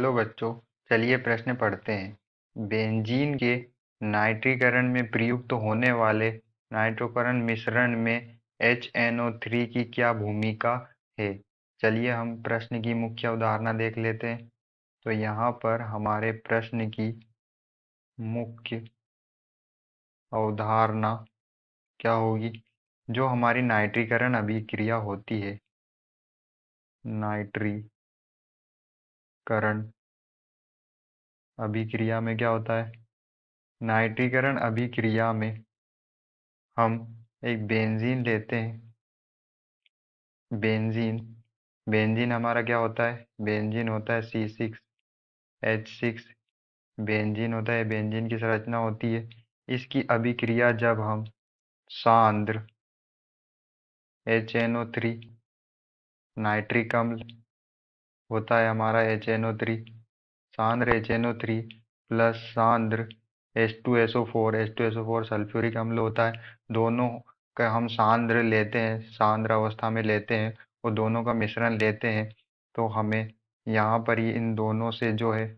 Hello बच्चों, चलिए प्रश्न पढ़ते हैं। बेंजीन के नाइट्रीकरण में प्रयुक्त होने वाले नाइट्रोकरण मिश्रण में HNO3 की क्या भूमिका है। चलिए हम प्रश्न की मुख्य अवधारणा देख लेते हैं। तो यहाँ पर हमारे प्रश्न की मुख्य अवधारणा क्या होगी। जो हमारी नाइट्रीकरण अभिक्रिया होती है, नाइट्रीकरण अभिक्रिया में क्या होता है। नाइट्रीकरण अभिक्रिया में हम एक बेंजीन लेते हैं। बेंजीन बेंजीन हमारा क्या होता है। बेंजीन होता है C6H6। बेंजीन होता है, बेंजीन की संरचना होती है। इसकी अभिक्रिया जब हम सांद्र HNO3 नाइट्रिक अम्ल होता है हमारा HNO3, सांद्र HNO3 plus सांद्र H2SO4 sulphuric अम्ल होता है। दोनों का हम सांद्र लेते हैं, सांद्र अवस्था में लेते हैं, वो दोनों का मिश्रण लेते हैं। तो हमें यहाँ पर ये इन दोनों से जो है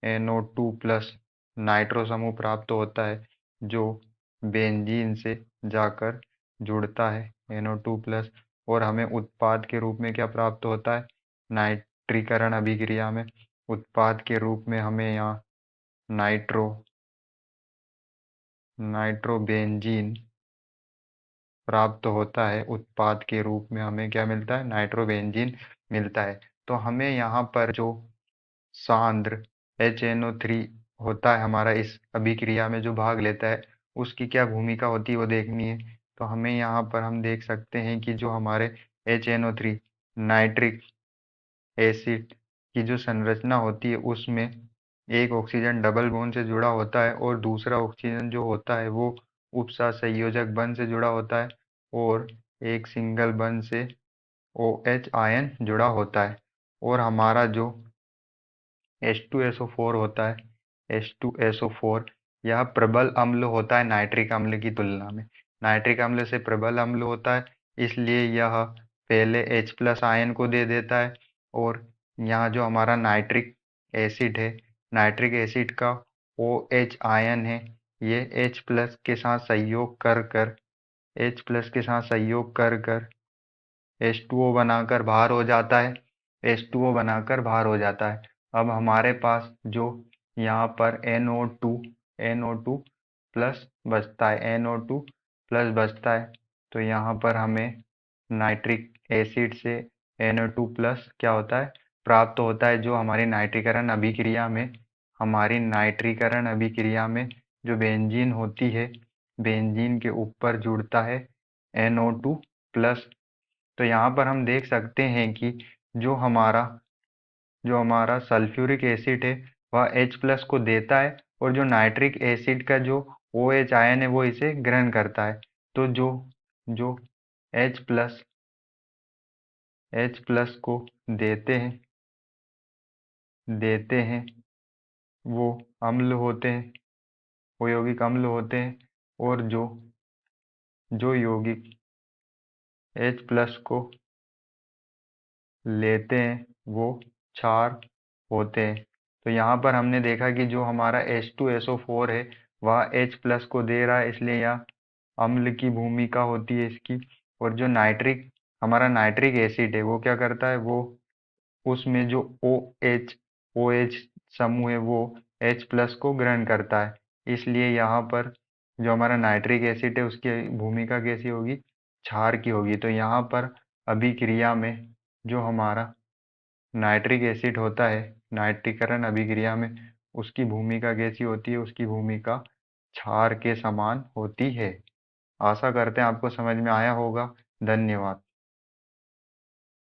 NO2 प्लस नाइट्रो समूह प्राप्त होता है, जो बेंजीन से जाकर जुड़ता है NO2 प्लस। और हमें उत्पाद के रूप में क्या प्राप्त होता है। नाइट्रीकरण अभिक्रिया में उत्पाद के रूप में हमें यहाँ नाइट्रोबेंजीन प्राप्त होता है। उत्पाद के रूप में हमें क्या मिलता है, नाइट्रोबेंजीन मिलता है। तो हमें यहाँ पर जो सांद्र HNO3 होता है हमारा, इस अभिक्रिया में जो भाग लेता है, उसकी क्या भूमिका होती है वो देखनी है। तो हमें यहाँ पर हम देख सकते हैं कि जो हमारे HNO3 नाइट्रिक एसिड की जो संरचना होती है, उसमें एक ऑक्सीजन डबल बॉन्ड से जुड़ा होता है और दूसरा ऑक्सीजन जो होता है वो उपसहसंयोजक बंध से जुड़ा होता है, और एक सिंगल बंध से OH आयन जुड़ा होता है। और हमारा जो H2SO4 होता है, H2SO4 यह प्रबल अम्ल होता है नाइट्रिक अम्ल की तुलना में। नाइट्रिक अम्ल से प्रबल अम्ल होता है, इसलिए यह पहले H प्लस आयन को दे देता है। और यहाँ जो हमारा नाइट्रिक एसिड है, नाइट्रिक एसिड का OH आयन है, ये H प्लस के साथ सहयोग कर कर H प्लस के साथ सहयोग कर कर H2O बनाकर बाहर हो जाता है। H2O बनाकर बाहर हो जाता है। अब हमारे पास जो यहाँ पर NO2 प्लस बचता है, NO2 प्लस बचता है। तो यहाँ पर हमें नाइट्रिक एसिड से NO2 प्लस क्या होता है, प्राप्त होता है। जो हमारी नाइट्रीकरण अभिक्रिया में जो बेंजीन होती है, बेंजीन के ऊपर जुड़ता है NO2 प्लस। तो यहाँ पर हम देख सकते हैं कि जो हमारा सल्फ्यूरिक एसिड है वह H प्लस को देता है, और जो नाइट्रिक एसिड का जो OH आयन है वो इसे ग्रहण करता है। तो जो जो H प्लस को देते हैं वो अम्ल होते हैं, वो यौगिक अम्ल होते हैं। और जो यौगिक H प्लस को लेते हैं वो क्षार होते हैं। तो यहाँ पर हमने देखा कि जो हमारा H2SO4 है वह H प्लस को दे रहा है, इसलिए यह अम्ल की भूमिका होती है इसकी। और जो हमारा नाइट्रिक एसिड है वो क्या करता है, वो उसमें जो OH समूह है वो H प्लस को ग्रहण करता है। इसलिए यहाँ पर जो हमारा नाइट्रिक एसिड है उसकी भूमिका कैसी होगी, क्षार की होगी। तो यहाँ पर अभिक्रिया में जो हमारा नाइट्रिक एसिड होता है नाइट्रीकरण अभिक्रिया में, उसकी भूमिका कैसी होती है, उसकी भूमिका क्षार के समान होती है। आशा करते हैं आपको समझ में आया होगा। धन्यवाद।